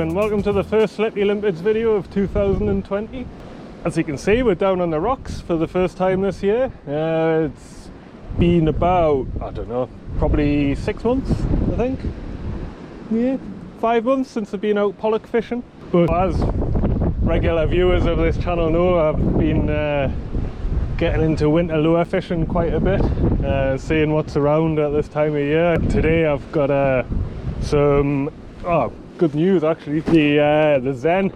and welcome to the first Slippy Limpets video of 2020. As you can see, we're down on the rocks for the first time this year. It's been about, I don't know, probably 6 months, I think. Yeah, 5 months since I've been out pollack fishing. But as regular viewers of this channel know, I've been getting into winter lure fishing quite a bit, seeing what's around at this time of year. Today I've got some good news actually. The Zen,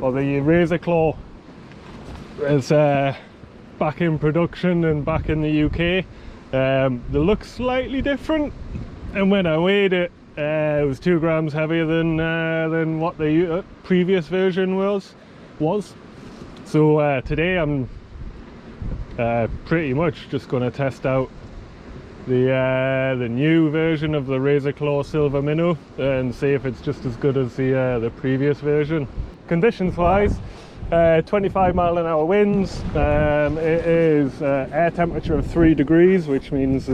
or the Razor Claw, is back in production and back in the UK. They look slightly different, and when I weighed it, it was 2 grams heavier than what the previous version was. So today I'm pretty much just going to test out the new version of the Razor Claw Silver Minnow and see if it's just as good as the previous version. Conditions wise, 25-mile-an-hour winds. It is air temperature of 3 degrees, which means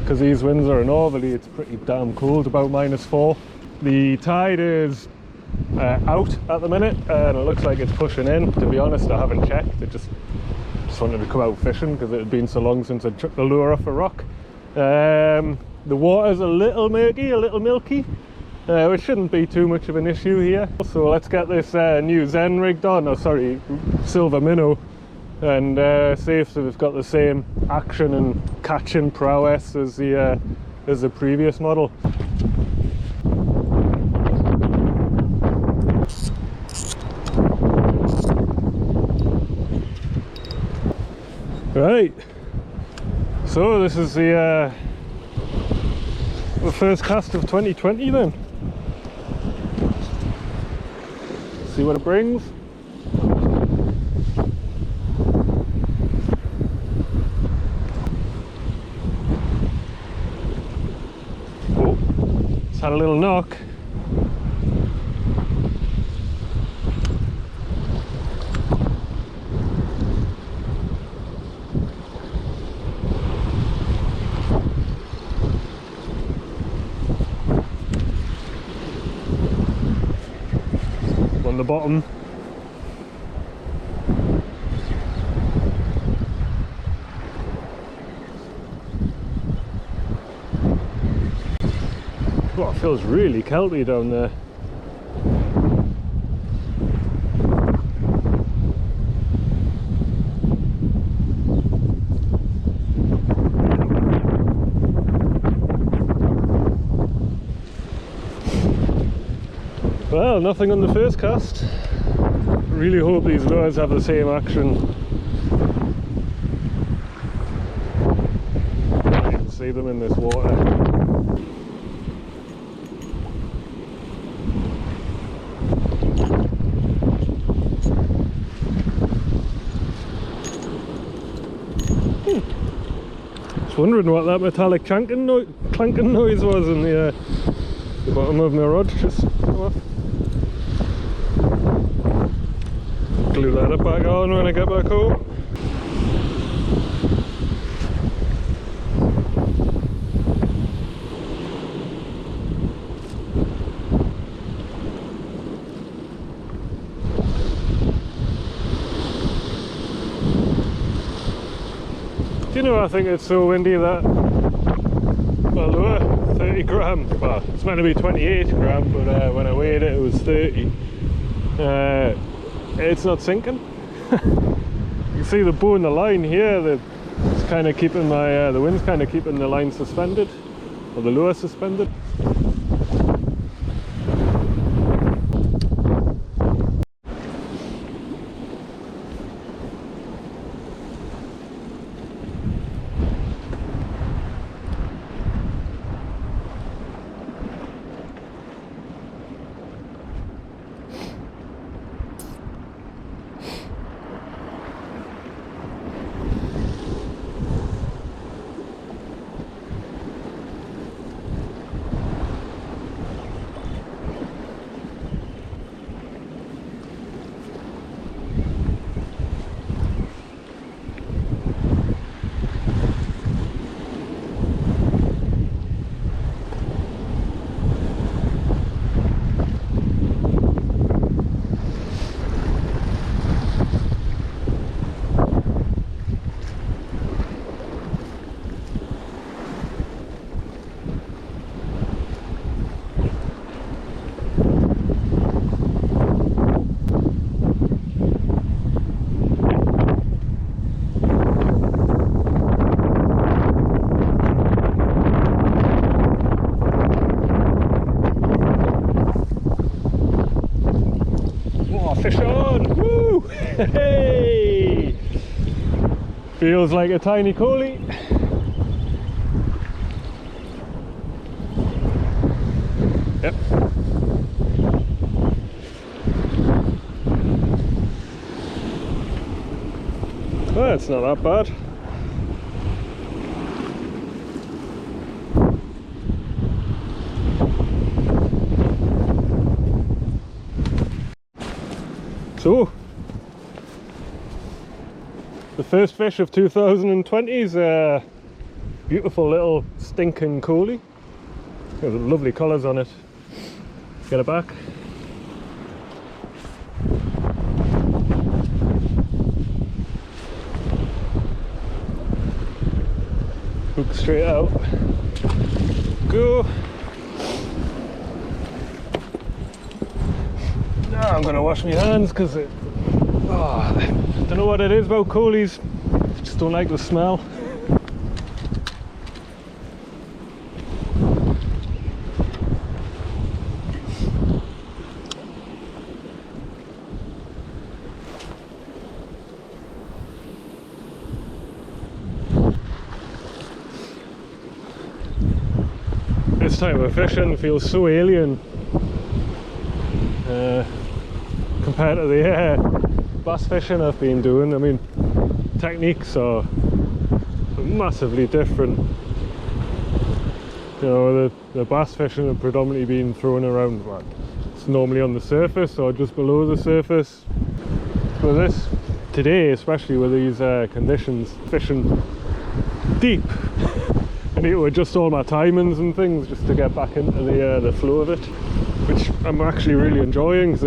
because these winds are northerly, it's pretty damn cold, about -4. The tide is out at the minute, and it looks like it's pushing in. To be honest, I haven't checked. It just wanted to come out fishing because it had been so long since I took the lure off a rock. The water's a little murky, a little milky, which shouldn't be too much of an issue here. So let's get this new Zen rigged on, or sorry, Silver Minnow, and see if we've got the same action and catching prowess as the previous model. Right, so this is the first cast of 2020 then. See what it brings. Oh, it's had a little knock. On the bottom. Oh, it feels really kelpy down there. Well, nothing on the first cast. Really hope these lures have the same action. I can see them in this water. Just wondering what that metallic clanking noise was in the bottom of my rod. Just come off. Glue that back on when I get back home. Do you know, I think it's so windy that my lure, 30 gram, well it's meant to be 28 gram, but when I weighed it, it was 30. It's not sinking. You can see the bow in the line here. It's kind of keeping my the wind's kind of keeping the line suspended, or the lure suspended. fish on! Woo! Hey! Feels like a tiny coalie. Yep. Well, it's not that bad. So, the first fish of 2020 is a beautiful little stinking coalie. There's lovely colours on it. Get it back. Hook straight out. Go. Now I'm going to wash my hands because I don't know what it is about coalies. I just don't like the smell. This type of fishing feels so alien compared to the bass fishing I've been doing. I mean, techniques are massively different. You know, the bass fishing have predominantly been thrown around, like, it's normally on the surface or just below the surface. With this, today, especially with these conditions, fishing deep, I need to adjust all my timings and things just to get back into the flow of it, which I'm actually really enjoying.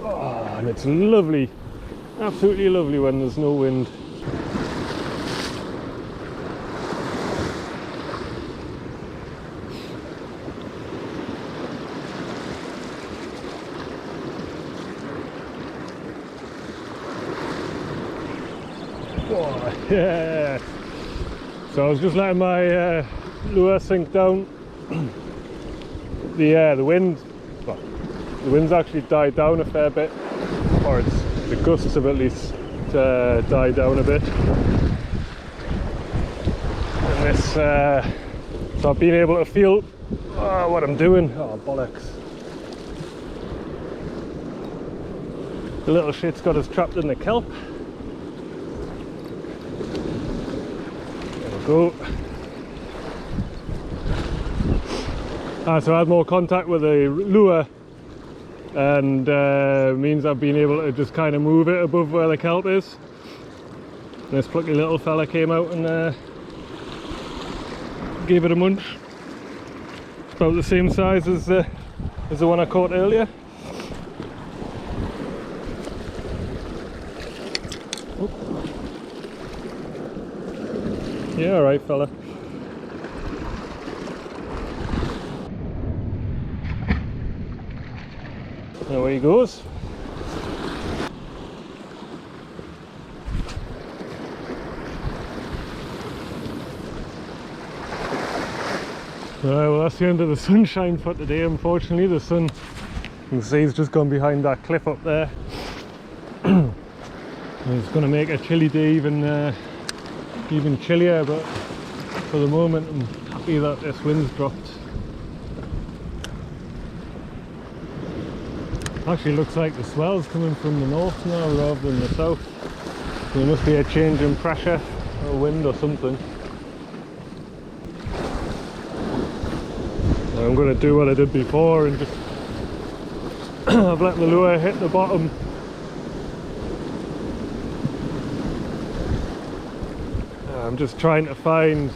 And it's lovely, absolutely lovely when there's no wind. Oh, yeah. So I was just letting my lure sink down. The wind's actually died down a fair bit, or the gusts have at least died down a bit. And this, so I've been able to feel what I'm doing. Oh, bollocks. The little shit's got us trapped in the kelp. There we go. So I had more contact with the lure, and means I've been able to just kind of move it above where the kelp is. And this plucky little fella came out and gave it a munch. It's about the same size as the one I caught earlier. Oh. Yeah, all right, fella. Away he goes. Well, that's the end of the sunshine for today. Unfortunately, the sun, you can see, has just gone behind that cliff up there. It's going to make a chilly day even chillier, but for the moment I'm happy that this wind's dropped. Actually looks like the swell's coming from the north now rather than the south. There must be a change in pressure or wind or something. I'm going to do what I did before and just I've let the lure hit the bottom. I'm just trying to find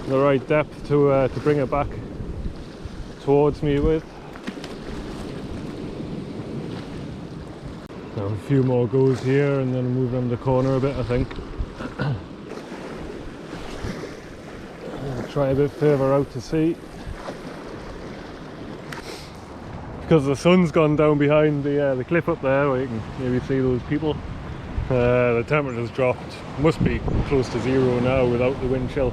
the right depth to bring it back towards me with. Now a few more goes here and then move them the corner a bit, I think. I'll try a bit further out to sea. Because the sun's gone down behind the cliff up there where you can maybe see those people. The temperature's dropped, must be close to zero now without the wind chill.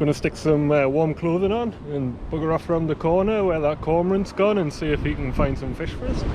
Gonna stick some warm clothing on and bugger off around the corner where that cormorant's gone and see if he can find some fish for us.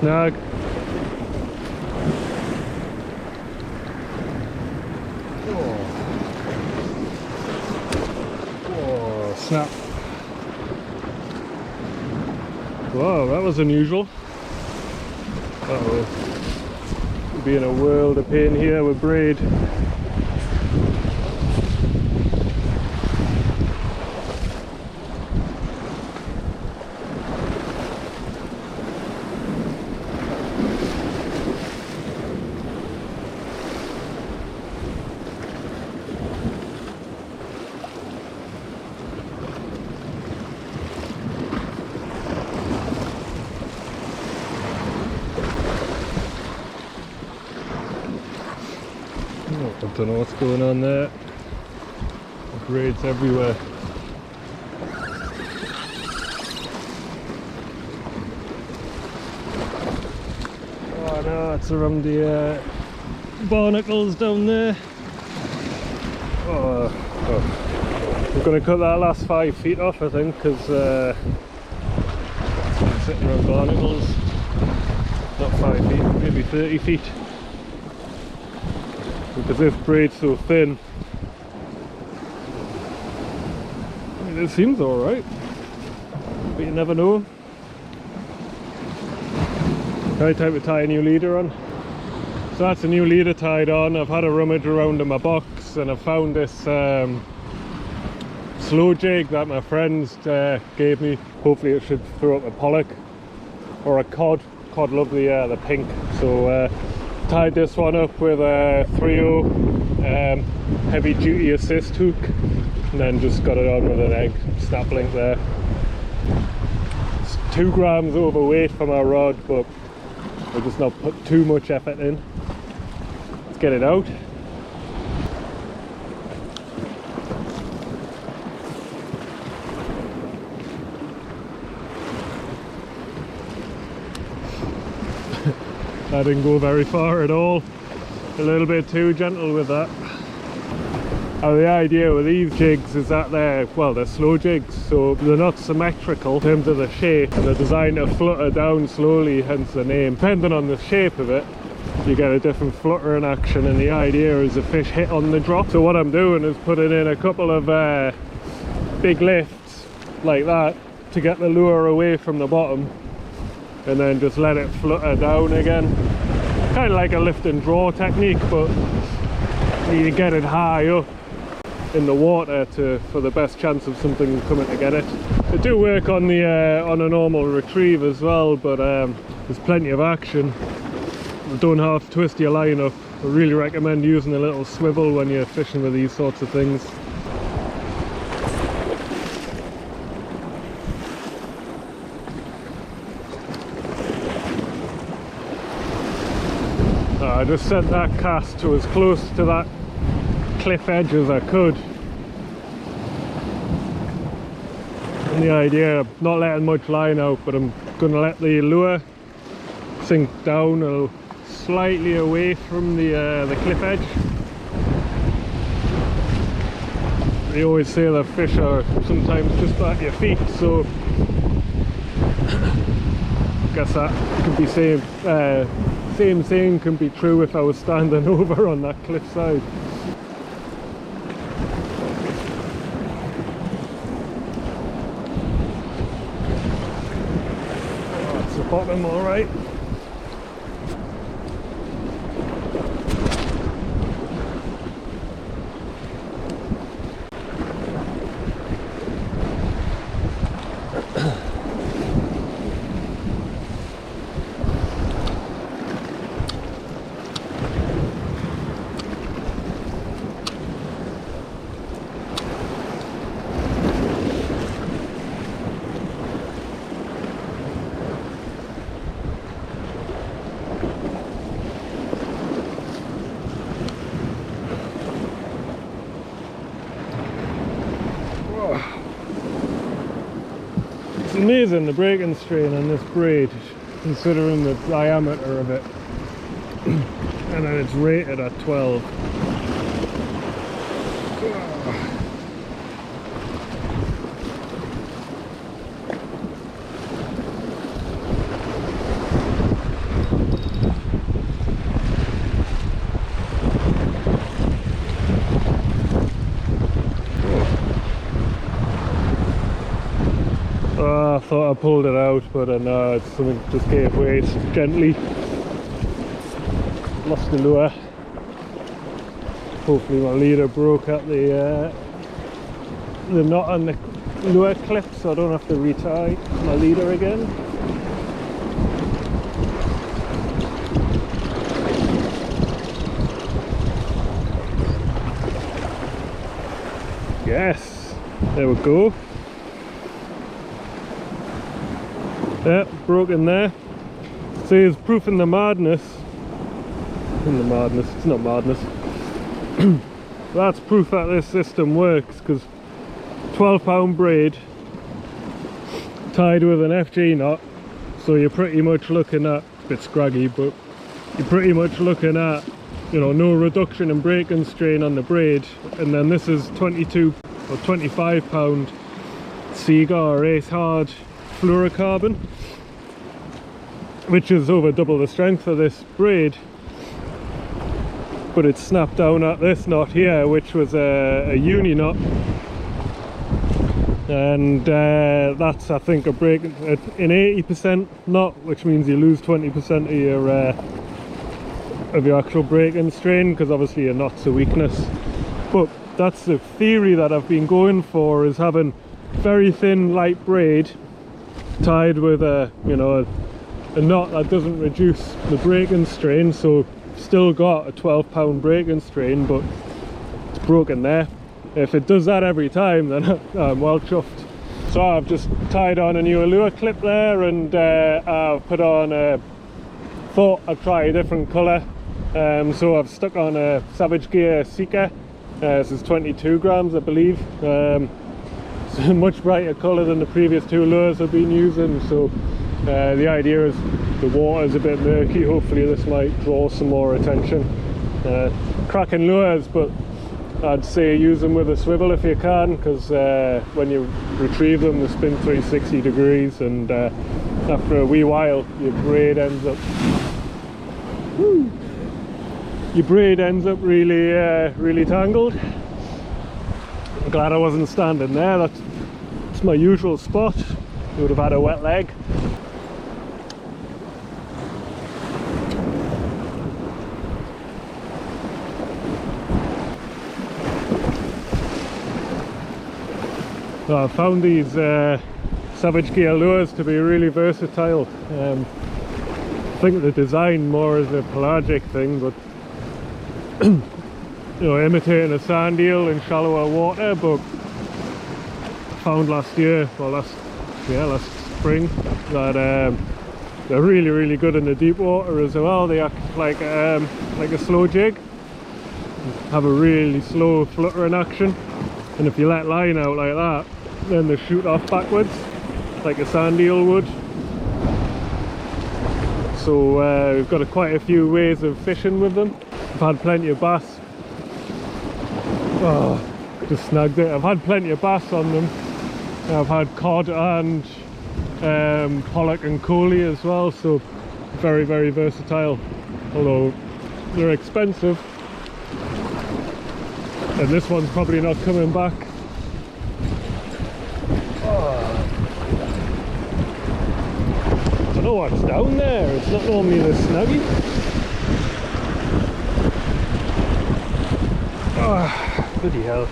Snag. Oh, snap. Wow, that was unusual. Uh-oh. We'll be in a world of pain here with braid. I don't know what's going on there. Braids everywhere. Oh no, it's around the barnacles down there. Oh. We're going to cut that last 5 feet off, I think, because it's sitting around barnacles. Not 5 feet, maybe 30 feet. Because this braid's so thin, I mean, it seems alright, but you never know. Right, time to tie a new leader on. So that's a new leader tied on. I've had a rummage around in my box and I found this slow jig that my friends gave me. Hopefully it should throw up a pollack or a cod. Cod love the pink. So tied this one up with a 3/0 heavy duty assist hook and then just got it on with an egg snap link there. It's 2 grams overweight for my rod, but I'll just not put too much effort in. Let's get it out. I didn't go very far at all. A little bit too gentle with that. Now the idea with these jigs is that they're slow jigs, so they're not symmetrical in terms of the shape, and they're designed to flutter down slowly, hence the name. Depending on the shape of it, you get a different fluttering action, and the idea is the fish hit on the drop. So what I'm doing is putting in a couple of big lifts like that to get the lure away from the bottom, and then just let it flutter down again. Kind of like a lift and draw technique, but you get it high up in the water for the best chance of something coming to get it. They do work on the on a normal retrieve as well, but there's plenty of action. You don't have to twist your line up. I really recommend using a little swivel when you're fishing with these sorts of things. I just sent that cast to as close to that cliff edge as I could. And the idea of not letting much line out, but I'm going to let the lure sink down slightly away from the cliff edge. They always say that fish are sometimes just at your feet, so I guess that could be same thing can be true if I was standing over on that cliffside. Oh, that's the bottom, all right. It's amazing the breaking strain on this braid, considering the diameter of it, and then it's rated at 12. I thought I pulled it out, but no, it's something just gave way gently. Lost the lure. Hopefully my leader broke at the knot on the lure clip, so I don't have to retie my leader again. Yes, there we go. Yeah, broken there. So he's proof in the madness. It's not madness. That's proof that this system works, because 12-pound braid tied with an FG knot, so you're pretty much looking at, a bit scraggy, but you're pretty much looking at, you know, no reduction in breaking strain on the braid. And then this is 22 or 25-pound Seagaur Ace Hard fluorocarbon, which is over double the strength of this braid, but it's snapped down at this knot here, which was a uni knot, and that's, I think, a break in 80% knot, which means you lose 20% of your actual breaking strain, because obviously your knot's a weakness. But that's the theory that I've been going for, is having very thin light braid tied with a knot that doesn't reduce the breaking strain, so still got a 12-pound breaking strain, but it's broken there. If it does that every time, then I'm well chuffed. So I've just tied on a new lure clip there, and I've put on thought I'd try a different colour, so I've stuck on a Savage Gear Seeker. This is 22 grams, I believe. It's a much brighter colour than the previous two lures I've been using, so the idea is the water is a bit murky. Hopefully this might draw some more attention. Cracking lures, but I'd say use them with a swivel if you can, because when you retrieve them they spin 360 degrees, and after a wee while your braid ends up really tangled. I'm glad I wasn't standing there. That's my usual spot. You would have had a wet leg. So I found these Savage Gear lures to be really versatile. I think the design more is a pelagic thing, but you know, imitating a sand eel in shallower water. But I found last spring that they're really good in the deep water as well. They act like a slow jig, have a really slow fluttering action, and if you let line out like that, then they shoot off backwards like a sand eel would. So we've got quite a few ways of fishing with them. I've had plenty of bass. Oh, just snagged it. I've had plenty of bass on them. I've had cod and pollack and coalies as well, so very versatile, although they're expensive. And this one's probably not coming back. Oh. I don't know what's down there. It's not normally this snuggy. Oh, bloody hell.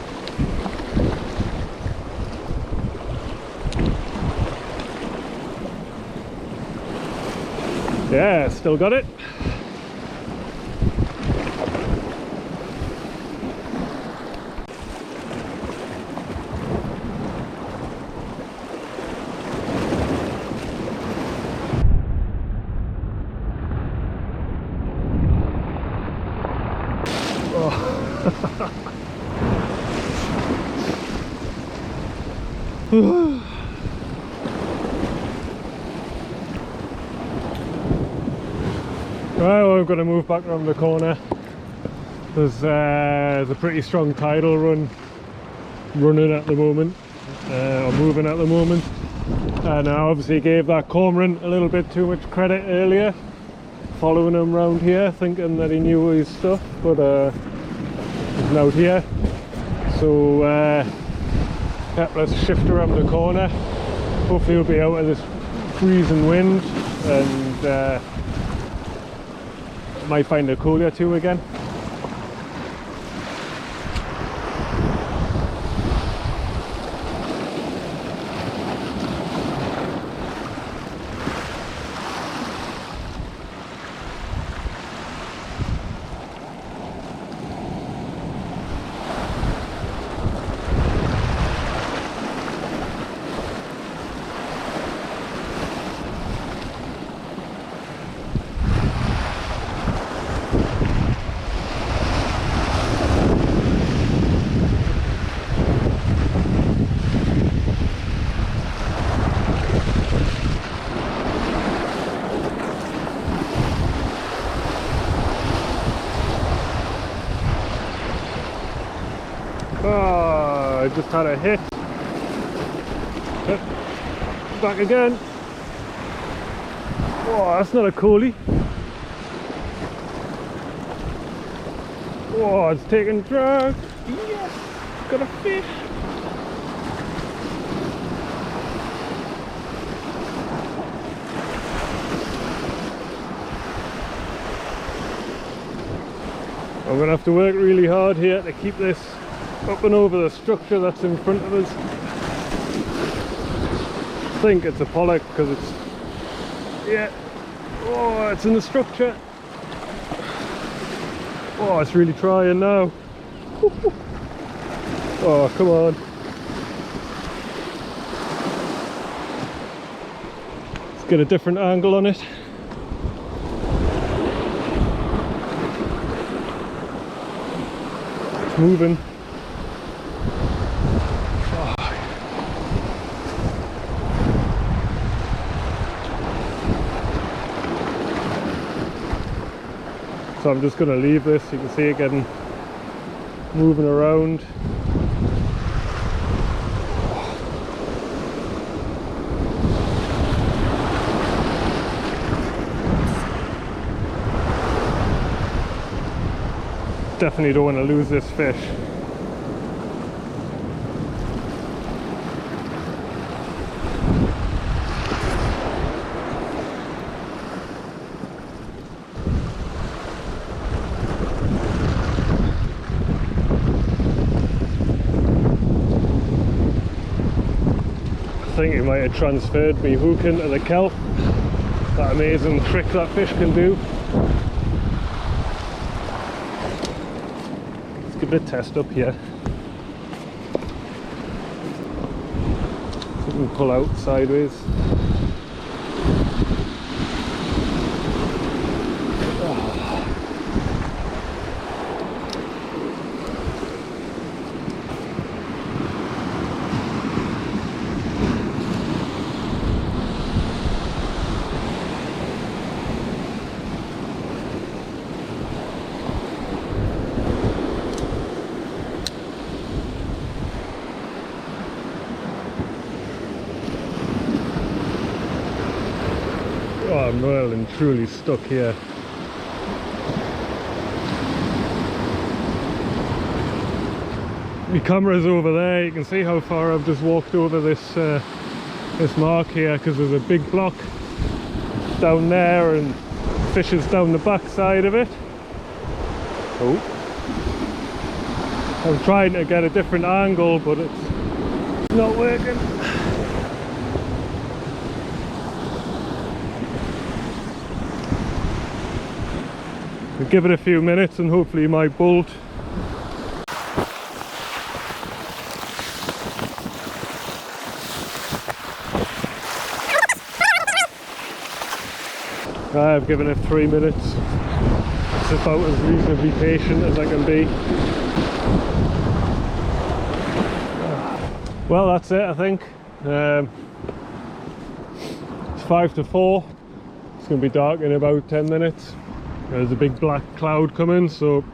Yeah, still got it. Right, well, we've got to move back around the corner. There's a pretty strong tidal running at the moment, or moving at the moment. And I obviously gave that cormorant a little bit too much credit earlier, following him around here, thinking that he knew his stuff, but he's out here. So yeah, let's shift around the corner. Hopefully we'll be out of this freezing wind, and might find a collie or two again. Oh, I just had a hit. Back again. Oh, that's not a collie. Oh, it's taking drag. Yes, got a fish. I'm gonna have to work really hard here to keep this up and over the structure that's in front of us. I think it's a pollack because it's, yeah, oh, it's in the structure. Oh, it's really trying now. Oh, come on. Let's get a different angle on it. It's moving. So I'm just going to leave this. You can see it getting moving around. Definitely don't want to lose this fish. I think he might have transferred me hook into the kelp. That amazing trick that fish can do. Let's give it a test up here. So we can pull out sideways. Oh, I'm well and truly stuck here. My camera's over there. You can see how far I've just walked over this this mark here, because there's a big block down there and fishes down the back side of it. Oh, I'm trying to get a different angle, but it's not working. We'll give it a few minutes and hopefully my bolt. I've given it 3 minutes. It's about as reasonably patient as I can be. Well, that's it, I think. It's 5 to 4. It's going to be dark in about 10 minutes. There's a big black cloud coming, so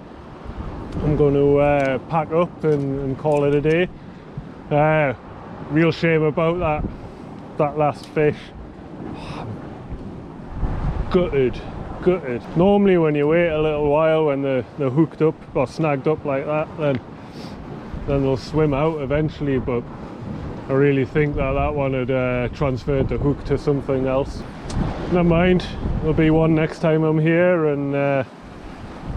I'm going to pack up and call it a day. Real shame about that last fish. Gutted. Normally when you wait a little while, when they're hooked up or snagged up like that, then they'll swim out eventually, but I really think that one had transferred the hook to something else. Never mind, there'll be one next time I'm here, and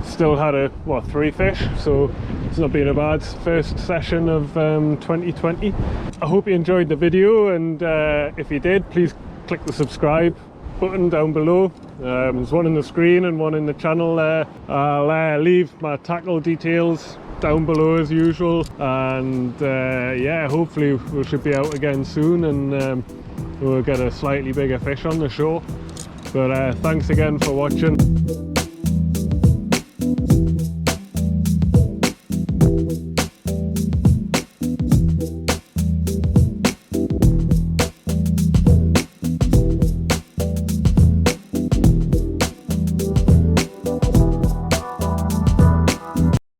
still had 3 fish, so it's not been a bad first session of 2020. I hope you enjoyed the video, and if you did, please click the subscribe button down below. There's one on the screen and one in the channel there. I'll leave my tackle details down below as usual, and yeah, hopefully we should be out again soon, and we'll get a slightly bigger fish on the show. But thanks again for watching.